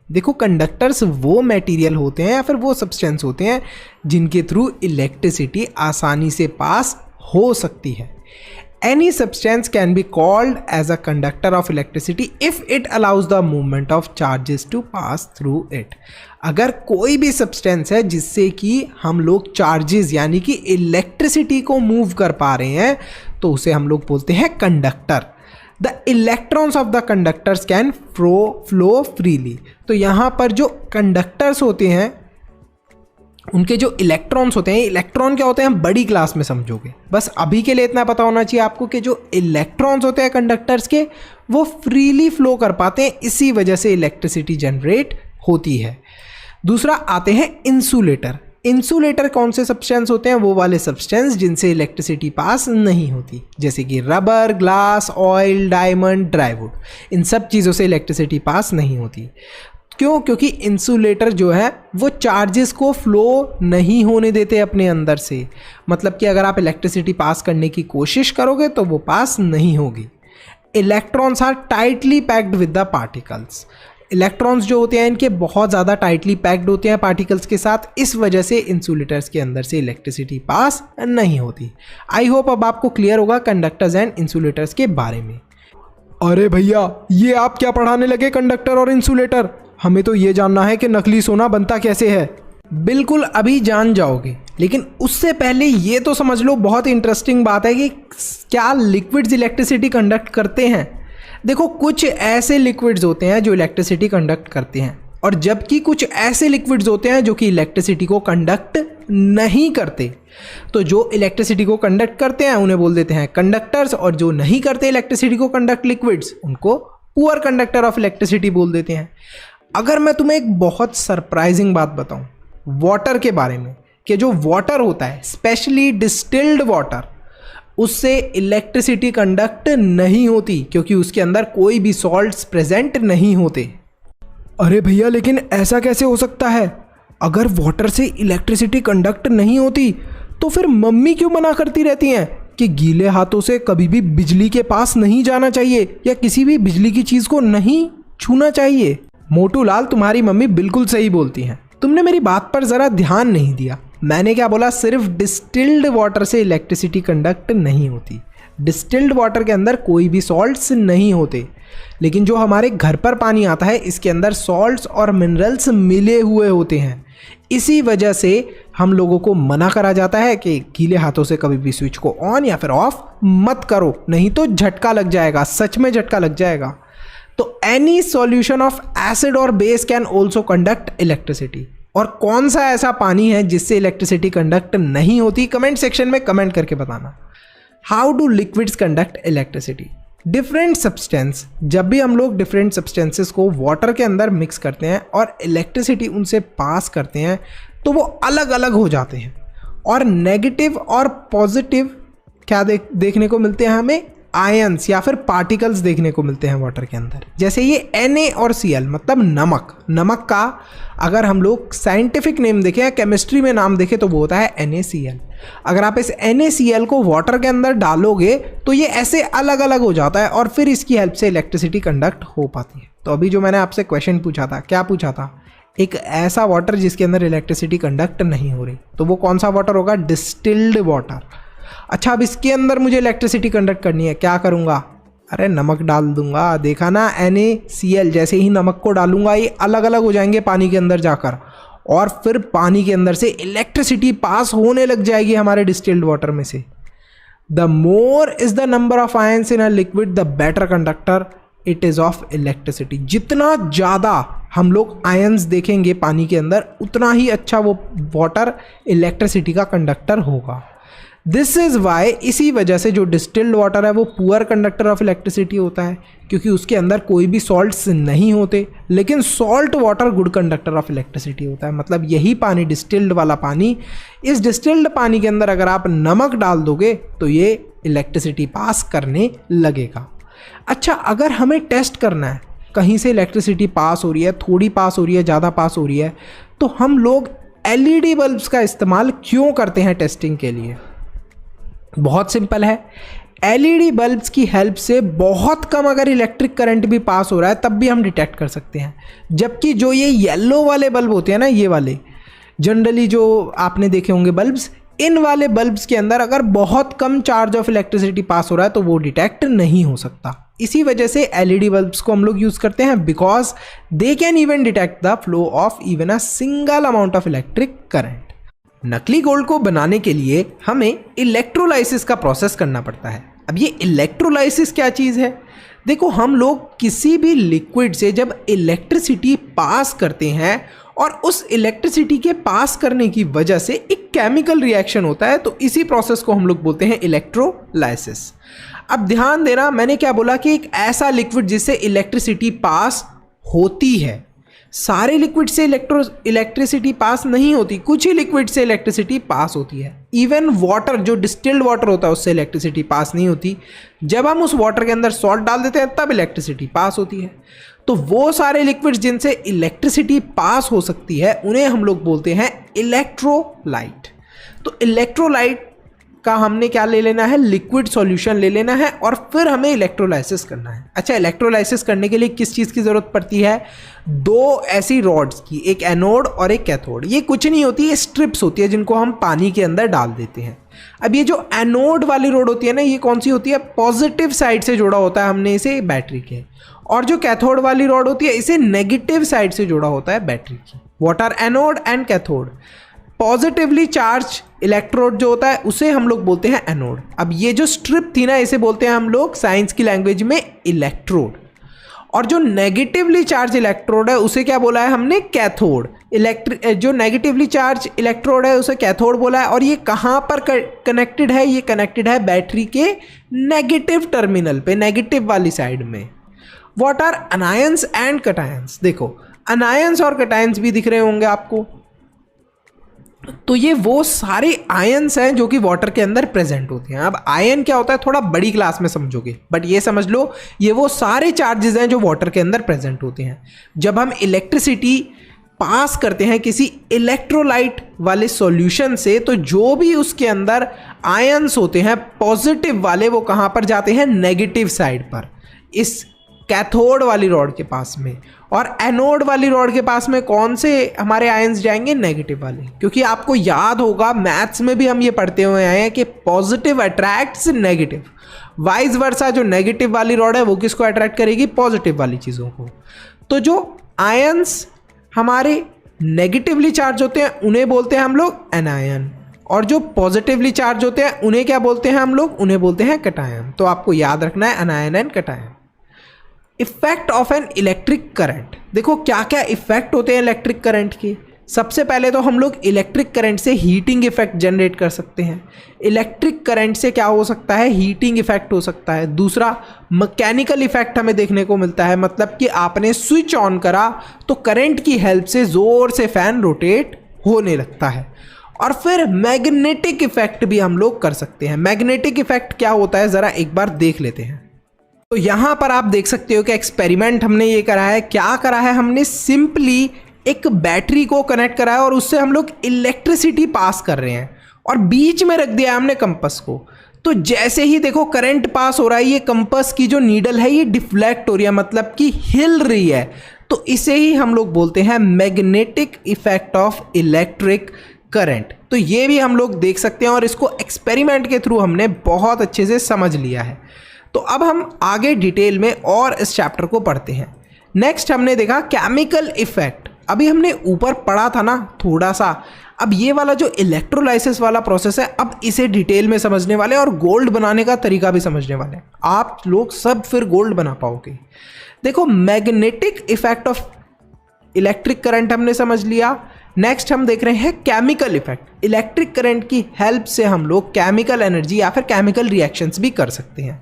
देखो कंडक्टर्स वो मटेरियल होते हैं या फिर वो सब्सटेंस होते हैं जिनके थ्रू इलेक्ट्रिसिटी आसानी से पास हो सकती है। Any substance can be called as a conductor of electricity if it allows the movement of charges to pass through it. अगर कोई भी सब्सटेंस है जिससे कि हम लोग चार्जेस यानी कि इलेक्ट्रिसिटी को मूव कर पा रहे हैं तो उसे हम लोग बोलते हैं conductor. The electrons of the conductors can flow freely. तो यहाँ पर जो कंडक्टर्स होते हैं उनके जो इलेक्ट्रॉन्स होते हैं, इलेक्ट्रॉन क्या होते हैं बड़ी क्लास में समझोगे, बस अभी के लिए इतना पता होना चाहिए आपको कि जो इलेक्ट्रॉन्स होते हैं कंडक्टर्स के वो फ्रीली फ्लो कर पाते हैं, इसी वजह से इलेक्ट्रिसिटी जनरेट होती है। दूसरा आते हैं इंसुलेटर। इंसुलेटर कौन से सब्सटेंस होते हैं? वो वाले सब्सटेंस जिनसे इलेक्ट्रिसिटी पास नहीं होती, जैसे कि रबर, ग्लास, ऑयल, डायमंड, ड्राईवुड। इन सब चीज़ों से इलेक्ट्रिसिटी पास नहीं होती। क्यों? क्योंकि इंसुलेटर जो है वो चार्जेस को फ्लो नहीं होने देते अपने अंदर से। मतलब कि अगर आप इलेक्ट्रिसिटी पास करने की कोशिश करोगे तो वो पास नहीं होगी। Electrons are tightly packed with the particles. Electrons जो होते हैं इनके बहुत ज़्यादा टाइटली पैक्ड होते हैं पार्टिकल्स के साथ, इस वजह से इंसुलेटर्स के अंदर से इलेक्ट्रिसिटी पास नहीं होती। आई होप अब आपको क्लियर होगा कंडक्टर्स एंड इंसुलेटर्स के बारे में। अरे भैया ये आप क्या पढ़ाने लगे कंडक्टर और इंसुलेटर? हमें तो ये जानना है कि नकली सोना बनता कैसे है। बिल्कुल अभी जान जाओगे, लेकिन उससे पहले ये तो समझ लो, बहुत इंटरेस्टिंग बात है कि क्या लिक्विड्स इलेक्ट्रिसिटी कंडक्ट करते हैं। देखो कुछ ऐसे लिक्विड्स होते हैं जो इलेक्ट्रिसिटी कंडक्ट करते हैं और जबकि कुछ ऐसे लिक्विड्स होते हैं जो कि इलेक्ट्रिसिटी को कंडक्ट नहीं करते। तो जो इलेक्ट्रिसिटी को कंडक्ट करते हैं उन्हें बोल देते हैं कंडक्टर्स, और जो नहीं करते इलेक्ट्रिसिटी को कंडक्ट लिक्विड्स उनको पुअर कंडक्टर ऑफ इलेक्ट्रिसिटी बोल देते हैं। अगर मैं तुम्हें एक बहुत सरप्राइजिंग बात बताऊं वाटर के बारे में, कि जो वाटर होता है स्पेशली डिस्टिल्ड वाटर, उससे इलेक्ट्रिसिटी कंडक्ट नहीं होती क्योंकि उसके अंदर कोई भी सॉल्ट्स प्रेजेंट नहीं होते। अरे भैया लेकिन ऐसा कैसे हो सकता है? अगर वाटर से इलेक्ट्रिसिटी कंडक्ट नहीं होती तो फिर मम्मी क्यों मना करती रहती हैं कि गीले हाथों से कभी भी बिजली के पास नहीं जाना चाहिए या किसी भी बिजली की चीज़ को नहीं छूना चाहिए? मोटू लाल, तुम्हारी मम्मी बिल्कुल सही बोलती हैं। तुमने मेरी बात पर ज़रा ध्यान नहीं दिया। मैंने क्या बोला? सिर्फ डिस्टिल्ड वाटर से इलेक्ट्रिसिटी कंडक्ट नहीं होती। डिस्टिल्ड वाटर के अंदर कोई भी सॉल्ट्स नहीं होते, लेकिन जो हमारे घर पर पानी आता है इसके अंदर सॉल्ट्स और मिनरल्स मिले हुए होते हैं। इसी वजह से हम लोगों को मना करा जाता है कि गीले हाथों से कभी भी स्विच को ऑन या फिर ऑफ मत करो, नहीं तो झटका लग जाएगा, सच में झटका लग जाएगा। तो एनी सॉल्यूशन ऑफ एसिड और base can also conduct electricity. और कौन सा ऐसा पानी है जिससे इलेक्ट्रिसिटी कंडक्ट नहीं होती? कमेंट सेक्शन में कमेंट करके बताना। How do liquids conduct electricity? Different substance, जब भी हम लोग डिफरेंट सब्सटेंसेस को वाटर के अंदर मिक्स करते हैं और इलेक्ट्रिसिटी उनसे पास करते हैं तो वो अलग अलग हो जाते हैं और नेगेटिव और पॉजिटिव क्या देखने को मिलते हैं हमें? आयंस या फिर पार्टिकल्स देखने को मिलते हैं वाटर के अंदर। जैसे ये Na और Cl मतलब नमक। नमक का अगर हम लोग साइंटिफिक नेम देखें या केमिस्ट्री में नाम देखें तो वो होता है NaCl। अगर आप इस NaCl को वाटर के अंदर डालोगे तो ये ऐसे अलग अलग हो जाता है और फिर इसकी हेल्प से इलेक्ट्रिसिटी कंडक्ट हो पाती है। तो अभी जो मैंने आपसे क्वेश्चन पूछा था, क्या पूछा था? एक ऐसा वाटर जिसके अंदर इलेक्ट्रिसिटी कंडक्ट नहीं हो रही, तो वो कौन सा वाटर होगा? Distilled water. अच्छा, अब इसके अंदर मुझे इलेक्ट्रिसिटी कंडक्ट करनी है, क्या करूँगा? अरे नमक डाल दूंगा। देखा ना, NaCl जैसे ही नमक को डालूंगा ये अलग अलग हो जाएंगे पानी के अंदर जाकर और फिर पानी के अंदर से इलेक्ट्रिसिटी पास होने लग जाएगी हमारे डिस्टिल्ड वाटर में से। The more is the number of ions in a liquid the better conductor it is of electricity. जितना ज़्यादा हम लोग आयंस देखेंगे पानी के अंदर उतना ही अच्छा वो वाटर इलेक्ट्रिसिटी का कंडक्टर होगा। दिस इज़ वाई, इसी वजह से जो डिस्टिल्ड वाटर है वो पुअर कंडक्टर ऑफ इलेक्ट्रिसिटी होता है क्योंकि उसके अंदर कोई भी सॉल्ट्स नहीं होते, लेकिन salt water good conductor of electricity होता है। मतलब यही पानी, डिस्टिल्ड वाला पानी, इस डिस्टिल्ड पानी के अंदर अगर आप नमक डाल दोगे तो ये इलेक्ट्रिसिटी पास करने लगेगा। अच्छा, अगर हमें टेस्ट करना है कहीं से इलेक्ट्रिसिटी पास हो रही है, थोड़ी पास हो रही है, ज़्यादा पास हो रही है, तो हम लोग LED बल्ब्स का इस्तेमाल क्यों करते हैं टेस्टिंग के लिए? बहुत सिंपल है। एलईडी बल्ब्स की हेल्प से बहुत कम अगर इलेक्ट्रिक करंट भी पास हो रहा है तब भी हम डिटेक्ट कर सकते हैं। जबकि जो ये येलो वाले बल्ब होते हैं ना, ये वाले जनरली जो आपने देखे होंगे बल्ब्स, इन वाले बल्ब्स के अंदर अगर बहुत कम चार्ज ऑफ इलेक्ट्रिसिटी पास हो रहा है तो वो डिटेक्ट नहीं हो सकता। इसी वजह से एलईडी बल्ब्स को हम लोग यूज़ करते हैं, because they can even detect the flow of even a single amount of electric current. नकली गोल्ड को बनाने के लिए हमें इलेक्ट्रोलाइसिस का प्रोसेस करना पड़ता है। अब ये इलेक्ट्रोलाइसिस क्या चीज़ है? देखो, हम लोग किसी भी लिक्विड से जब इलेक्ट्रिसिटी पास करते हैं और उस इलेक्ट्रिसिटी के पास करने की वजह से एक केमिकल रिएक्शन होता है, तो इसी प्रोसेस को हम लोग बोलते हैं इलेक्ट्रोलाइसिस। अब ध्यान देना, मैंने क्या बोला कि एक ऐसा लिक्विड जिससे इलेक्ट्रिसिटी पास होती है। सारे लिक्विड से इलेक्ट्रिसिटी पास नहीं होती, कुछ ही लिक्विड से इलेक्ट्रिसिटी पास होती है। इवन वाटर, जो डिस्टिल्ड वाटर होता है, उससे इलेक्ट्रिसिटी पास नहीं होती। जब हम उस वाटर के अंदर सॉल्ट डाल देते हैं तब इलेक्ट्रिसिटी पास होती है। तो वो सारे लिक्विड्स जिनसे इलेक्ट्रिसिटी पास हो सकती है उन्हें हम लोग बोलते हैं इलेक्ट्रोलाइट। तो इलेक्ट्रोलाइट का हमने क्या ले लेना है? लिक्विड सॉल्यूशन ले लेना है और फिर हमें इलेक्ट्रोलाइसिस करना है। अच्छा, इलेक्ट्रोलाइसिस करने के लिए किस चीज़ की ज़रूरत पड़ती है? दो ऐसी रॉड्स की, एक एनोड और एक कैथोड। ये कुछ नहीं होती, ये स्ट्रिप्स होती है जिनको हम पानी के अंदर डाल देते हैं। अब ये जो एनोड वाली रॉड होती है ना, ये कौन सी होती है? पॉजिटिव साइड से जोड़ा होता है हमने इसे बैटरी के। और जो कैथोड वाली रॉड होती है, इसे नेगेटिव साइड से जोड़ा होता है बैटरी की। What are anode and cathode? Positively charge electrode जो होता है उसे हम लोग बोलते हैं एनोड। अब ये जो स्ट्रिप थी ना, इसे बोलते हैं हम लोग साइंस की लैंग्वेज में इलेक्ट्रोड। और जो नेगेटिवली चार्ज इलेक्ट्रोड है उसे क्या बोला है हमने? कैथोड। जो नेगेटिवली चार्ज इलेक्ट्रोड है उसे कैथोड बोला है। और ये कहाँ पर कनेक्टेड है? ये कनेक्टेड है बैटरी के नेगेटिव टर्मिनल पे, नेगेटिव वाली साइड में। What are anions and cations? देखो, अनायंस और कटायंस भी दिख रहे होंगे आपको। तो ये वो सारे आयन्स हैं जो कि वाटर के अंदर प्रेजेंट होते हैं। अब आयन क्या होता है थोड़ा बड़ी क्लास में समझोगे, बट ये समझ लो ये वो सारे चार्जेस हैं जो वाटर के अंदर प्रेजेंट होते हैं। जब हम इलेक्ट्रिसिटी पास करते हैं किसी इलेक्ट्रोलाइट वाले सॉल्यूशन से, तो जो भी उसके अंदर आयन्स होते हैं पॉजिटिव वाले, वो कहाँ पर जाते हैं? नेगेटिव साइड पर, इस कैथोड वाली रॉड के पास में। और एनोड वाली रॉड के पास में कौन से हमारे आयंस जाएंगे? नेगेटिव वाले। क्योंकि आपको याद होगा मैथ्स में भी हम ये पढ़ते हुए आए हैं कि positive attracts negative, vice versa. जो नेगेटिव वाली रॉड है वो किसको अट्रैक्ट करेगी? पॉजिटिव वाली चीज़ों को। तो जो आयंस हमारे नेगेटिवली चार्ज होते हैं उन्हें बोलते हैं हम लोग एनायन, और जो पॉजिटिवली चार्ज होते हैं उन्हें क्या बोलते हैं हम लोग? उन्हें बोलते हैं कटायन। तो आपको याद रखना है अनायन and cation. Effect of an electric current. देखो क्या क्या इफेक्ट होते हैं इलेक्ट्रिक करंट के। सबसे पहले तो हम लोग इलेक्ट्रिक करंट से हीटिंग इफेक्ट जनरेट कर सकते हैं। इलेक्ट्रिक करंट से क्या हो सकता है? हीटिंग इफेक्ट हो सकता है। दूसरा, मैकेनिकल इफेक्ट हमें देखने को मिलता है, मतलब कि आपने स्विच ऑन करा तो करंट की हेल्प से ज़ोर से फैन रोटेट होने लगता है। और फिर मैग्नेटिक इफेक्ट भी हम लोग कर सकते हैं। मैग्नेटिक इफेक्ट क्या होता है ज़रा एक बार देख लेते हैं। तो यहाँ पर आप देख सकते हो कि एक्सपेरिमेंट हमने ये करा है। क्या करा है हमने? सिंपली एक बैटरी को कनेक्ट करा है और उससे हम लोग इलेक्ट्रिसिटी पास कर रहे हैं और बीच में रख दिया हमने कंपास को। तो जैसे ही देखो करंट पास हो रहा है, ये कंपास की जो नीडल है ये डिफ्लेक्ट हो रही है, मतलब कि हिल रही है। तो इसे ही हम लोग बोलते हैं magnetic effect of electric current. तो ये भी हम लोग देख सकते हैं और इसको एक्सपेरिमेंट के थ्रू हमने बहुत अच्छे से समझ लिया है। तो अब हम आगे डिटेल में और इस चैप्टर को पढ़ते हैं। नेक्स्ट हमने देखा केमिकल इफेक्ट। अभी हमने ऊपर पढ़ा था ना थोड़ा सा। अब ये वाला जो इलेक्ट्रोलाइसिस वाला प्रोसेस है, अब इसे डिटेल में समझने वाले और गोल्ड बनाने का तरीका भी समझने वाले। आप लोग सब फिर गोल्ड बना पाओगे। देखो, magnetic effect of electric current हमने समझ लिया। नेक्स्ट हम देख रहे हैं केमिकल इफेक्ट। इलेक्ट्रिक करंट की हेल्प से हम लोग केमिकल एनर्जी या फिर केमिकल रिएक्शंस भी कर सकते हैं,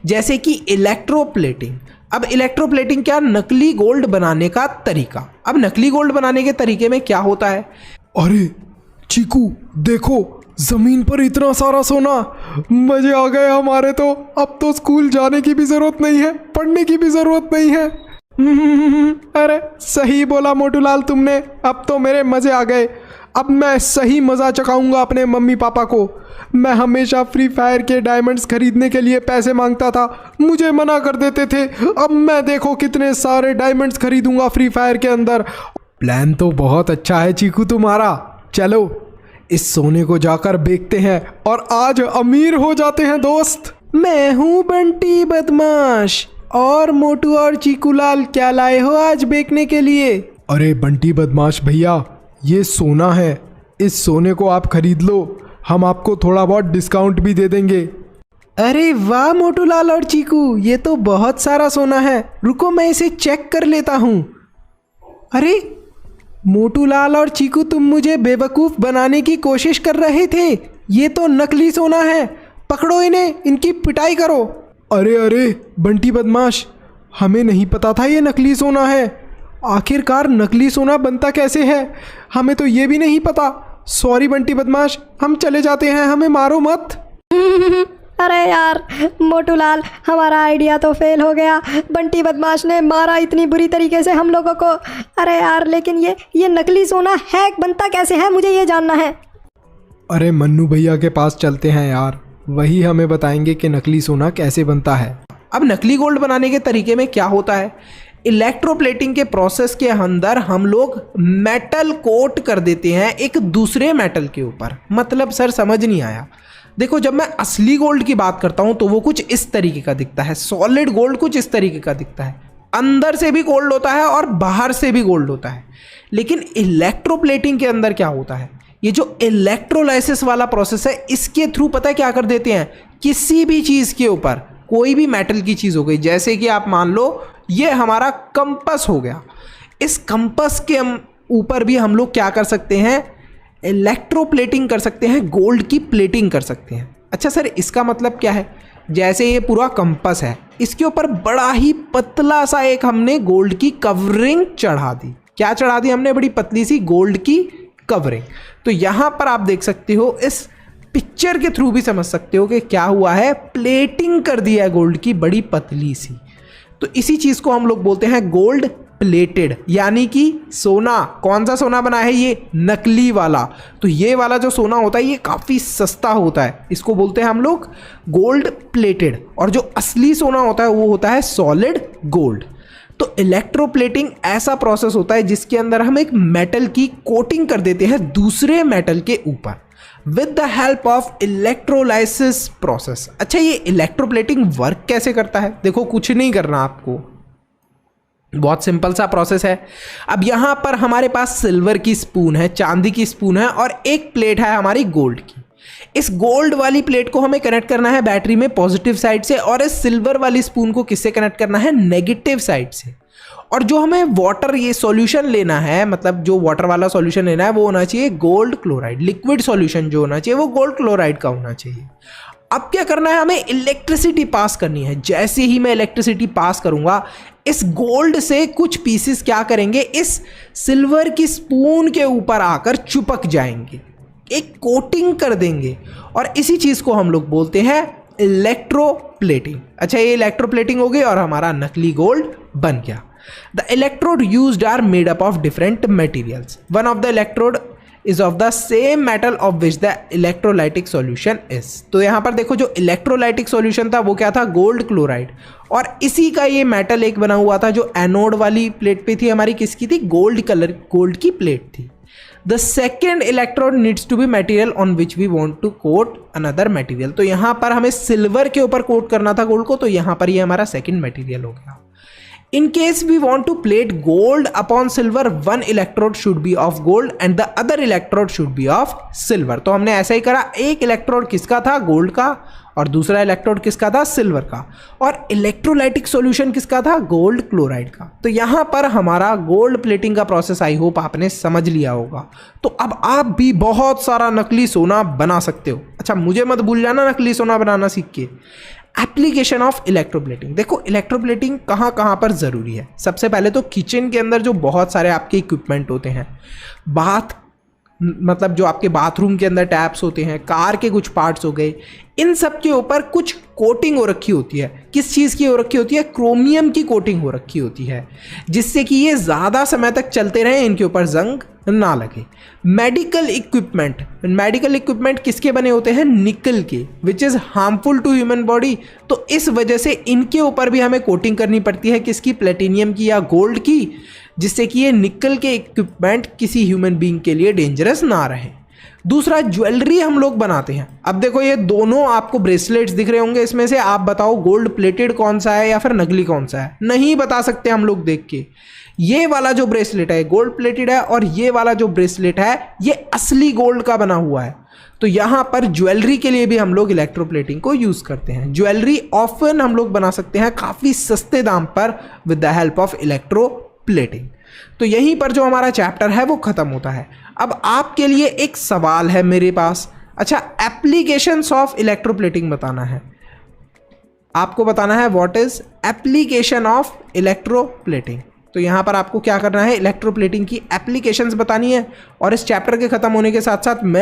जैसे कि इलेक्ट्रोप्लेटिंग। अब इलेक्ट्रोप्लेटिंग क्या? नकली गोल्ड बनाने का तरीका। अब नकली गोल्ड बनाने के तरीके में क्या होता है? अरे चीकू देखो, जमीन पर इतना सारा सोना, मजे आ गए हमारे। तो अब तो स्कूल जाने की भी जरूरत नहीं है, पढ़ने की भी जरूरत नहीं है। अरे सही बोला मोटूलाल तुमने, अब तो मेरे मजे आ गए। अब मैं सही मज़ा चखाऊंगा अपने मम्मी पापा को। मैं हमेशा फ्री फायर के डायमंड्स खरीदने के लिए पैसे मांगता था, मुझे मना कर देते थे। अब मैं देखो कितने सारे डायमंड्स खरीदूंगा फ्री फायर के अंदर। प्लान तो बहुत अच्छा है चीकू तुम्हारा। चलो इस सोने को जाकर बेचते हैं और आज अमीर हो जाते हैं दोस्त। मैं हूँ बंटी बदमाश, और मोटू और चीकू लाल क्या लाए हो आज बेचने के लिए? अरे बंटी बदमाश भैया, ये सोना है, इस सोने को आप खरीद लो, हम आपको थोड़ा बहुत डिस्काउंट भी दे देंगे। अरे वाह मोटू लाल और चीकू, ये तो बहुत सारा सोना है। रुको मैं इसे चेक कर लेता हूँ। अरे मोटू लाल और चीकू, तुम मुझे बेवकूफ़ बनाने की कोशिश कर रहे थे। ये तो नकली सोना है, पकड़ो इन्हें, इनकी पिटाई करो। अरे अरे बंटी बदमाश, हमें नहीं पता था ये नकली सोना है। आखिरकार नकली सोना बनता कैसे है, हमें तो ये भी नहीं पता। सॉरी बंटी बदमाश, हम चले जाते हैं, हमें मारो मत। अरे यार मोटू लाल, हमारा आइडिया तो फेल हो गया। बंटी बदमाश ने मारा इतनी बुरी तरीके से हम लोगों को। अरे यार, लेकिन ये नकली सोना है बनता कैसे है, मुझे ये जानना है। अरे मन्नू भैया के पास चलते हैं यार, वही हमें बताएंगे कि नकली सोना कैसे बनता है। अब नकली गोल्ड बनाने के तरीके में क्या होता है, इलेक्ट्रोप्लेटिंग के प्रोसेस के अंदर हम लोग मेटल कोट कर देते हैं एक दूसरे मेटल के ऊपर। मतलब सर समझ नहीं आया। देखो, जब मैं असली गोल्ड की बात करता हूं तो वो कुछ इस तरीके का दिखता है, सॉलिड गोल्ड कुछ इस तरीके का दिखता है, अंदर से भी गोल्ड होता है और बाहर से भी गोल्ड होता है। लेकिन इलेक्ट्रोप्लेटिंग के अंदर क्या होता है, ये जो इलेक्ट्रोलाइसिस वाला प्रोसेस है, इसके थ्रू पता है क्या कर देते हैं, किसी भी चीज़ के ऊपर, कोई भी मेटल की चीज़ हो गई, जैसे कि आप मान लो ये हमारा कंपास हो गया, इस कंपास के ऊपर भी हम लोग क्या कर सकते हैं, इलेक्ट्रोप्लेटिंग कर सकते हैं, गोल्ड की प्लेटिंग कर सकते हैं। अच्छा सर, इसका मतलब क्या है? जैसे ये पूरा कंपास है, इसके ऊपर बड़ा ही पतला सा एक हमने गोल्ड की कवरिंग चढ़ा दी। क्या चढ़ा दी हमने? बड़ी पतली सी गोल्ड की कवरिंग। तो यहाँ पर आप देख सकते हो, इस पिक्चर के थ्रू भी समझ सकते हो कि क्या हुआ है, प्लेटिंग कर दिया है गोल्ड की बड़ी पतली सी। तो इसी चीज़ को हम लोग बोलते हैं गोल्ड प्लेटेड, यानी कि सोना। कौन सा सोना बना है? ये नकली वाला। तो ये वाला जो सोना होता है ये काफ़ी सस्ता होता है, इसको बोलते हैं हम लोग गोल्ड प्लेटेड। और जो असली सोना होता है वो होता है सॉलिड गोल्ड। तो इलेक्ट्रोप्लेटिंग ऐसा प्रोसेस होता है जिसके अंदर हम एक मेटल की कोटिंग कर देते हैं दूसरे मेटल के ऊपर with the help of electrolysis process. अच्छा, ये इलेक्ट्रोप्लेटिंग वर्क कैसे करता है? देखो, कुछ नहीं करना आपको, बहुत सिंपल सा प्रोसेस है। अब यहाँ पर हमारे पास सिल्वर की स्पून है, चांदी की स्पून है और एक प्लेट है हमारी गोल्ड की। इस गोल्ड वाली प्लेट को हमें कनेक्ट करना है बैटरी में पॉजिटिव साइड से, और इस सिल्वर वाली स्पून को किससे कनेक्ट करना है? नेगेटिव साइड से। और जो हमें वाटर ये सॉल्यूशन लेना है, मतलब जो वाटर वाला सॉल्यूशन लेना है वो होना चाहिए गोल्ड क्लोराइड। लिक्विड सॉल्यूशन जो होना चाहिए वो गोल्ड क्लोराइड का होना चाहिए। अब क्या करना है, हमें इलेक्ट्रिसिटी पास करनी है। जैसे ही मैं इलेक्ट्रिसिटी पास करूंगा, इस गोल्ड से कुछ पीसेस क्या करेंगे, इस सिल्वर की स्पून के ऊपर आकर चिपक जाएंगे, एक कोटिंग कर देंगे, और इसी चीज को हम लोग बोलते हैं इलेक्ट्रोप्लेटिंग। अच्छा, ये इलेक्ट्रोप्लेटिंग हो गई और हमारा नकली गोल्ड बन गया। The electrode used are made up of different materials. One of the electrode is of the same metal of which the electrolytic solution is. तो यहाँ पर देखो, जो इलेक्ट्रोलाइटिक सॉल्यूशन था वो क्या था? Gold chloride. और इसी का ये मेटल एक बना हुआ था जो एनोड वाली प्लेट पे थी हमारी, किसकी थी? गोल्ड कलर, गोल्ड की प्लेट थी। The second electrode needs to be material on which we want to coat another material. तो यहाँ पर हमें सिल्वर के ऊपर कोट करना था गोल्ड को, तो यहाँ पर ये हमारा सेकेंड मटेरियल हो गया। In case we want to plate gold upon silver, one electrode should be of gold and the other electrode should be of silver. तो हमने ऐसा ही करा, एक इलेक्ट्रोड किसका था? गोल्ड का, और दूसरा इलेक्ट्रोड किसका था? सिल्वर का। और इलेक्ट्रोलाइटिक सॉल्यूशन किसका था? गोल्ड क्लोराइड का। तो यहाँ पर हमारा गोल्ड प्लेटिंग का प्रोसेस आई होप आपने समझ लिया होगा। तो अब आप भी बहुत सारा नकली सोना बना सकते हो। अच्छा, मुझे मत भूल जाना नकली सोना बनाना सीख के। एप्लीकेशन ऑफ इलेक्ट्रोप्लेटिंग, देखो इलेक्ट्रोप्लेटिंग कहाँ कहाँ पर ज़रूरी है। सबसे पहले तो किचन के अंदर जो बहुत सारे आपके इक्विपमेंट होते हैं, बाथ मतलब जो आपके बाथरूम के अंदर टैप्स होते हैं, कार के कुछ पार्ट्स हो गए, इन सब के ऊपर कुछ कोटिंग हो रखी होती है। किस चीज़ की हो रखी होती है? क्रोमियम की कोटिंग हो रखी होती है, जिससे कि ये ज़्यादा समय तक चलते रहें, इनके ऊपर जंग ना लगे। मेडिकल इक्विपमेंट किसके बने होते हैं? निकल के, which is harmful to human body. तो इस वजह से इनके ऊपर भी हमें कोटिंग करनी पड़ती है, किसकी? प्लेटिनियम की या गोल्ड की, जिससे कि ये निकल के इक्विपमेंट किसी ह्यूमन बीइंग के लिए डेंजरस ना रहे। दूसरा, ज्वेलरी हम लोग बनाते हैं। अब देखो ये दोनों आपको ब्रेसलेट्स दिख रहे होंगे, इसमें से आप बताओ गोल्ड प्लेटेड कौन सा है या फिर नकली कौन सा है? नहीं बता सकते हम लोग देख के। ये वाला जो ब्रेसलेट है गोल्ड प्लेटेड है, और ये वाला जो ब्रेसलेट है ये असली गोल्ड का बना हुआ है। तो यहाँ पर ज्वेलरी के लिए भी हम लोग इलेक्ट्रोप्लेटिंग को यूज़ करते हैं। ज्वेलरी ऑफन हम लोग बना सकते हैं काफ़ी सस्ते दाम पर with the help of electroplating. तो यहीं पर जो हमारा चैप्टर है वो ख़त्म होता है। अब आपके लिए एक सवाल है मेरे पास। अच्छा, एप्लीकेशंस ऑफ इलेक्ट्रोप्लेटिंग बताना है आपको, बताना है what is application of electroplating. तो यहाँ पर आपको क्या करना है? इलेक्ट्रोप्लेटिंग की एप्लीकेशंस बतानी है। और इस चैप्टर के ख़त्म होने के साथ साथ मैं